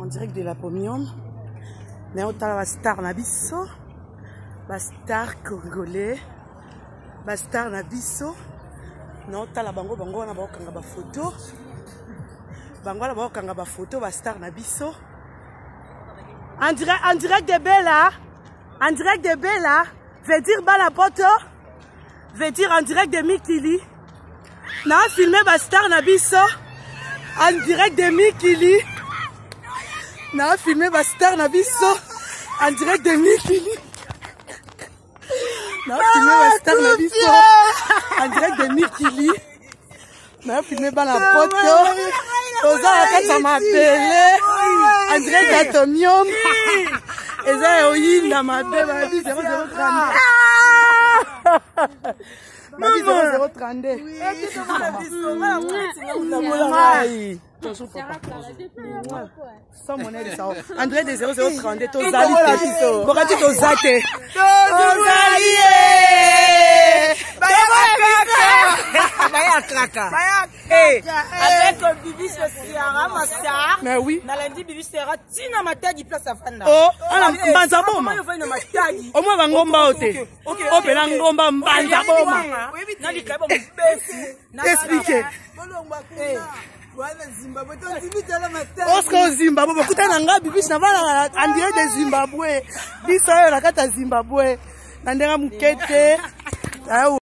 en direct de la Pomium. Mais on a la star Nabiso, la star congolais, la star Nabiso. Non, t'as la bango bango on a ba kanga ba photo. Bango la ba kanga ba photo la star Nabiso. En direct de Bella, en direct de Bella, veut dire Balapoto, veut dire en direct de Mikili. Non, filmé la star Nabiso, en direct de Mikili. Non, filmé la star Nabiso, en direct de Mikili. Non, filmé la star Nabiso, en direct de Mikili. Non, filmé la photo. Toza la kata mabele, en direct d'Atomium. Et ça, il y a ma belle, ma vie 0032. Ma vie 0032. Sans monnaie de ça. André de 0032. Tozali. Borati Tozate. Tozali. Avec Bibi Sera, ma star. Mais oui. Dans lundi, Bibi Sera, Tina Matadi place à Fanda. Oh, on a Banzaboma. Au moins, on va ote. Ok, Ngomba Banzaboma. Expliquez. Oscar Zimbabwe, kuta nanga Bibi Navala en direct de Zimbabwe. Biso la kata Zimbabwe. Nandera mukete.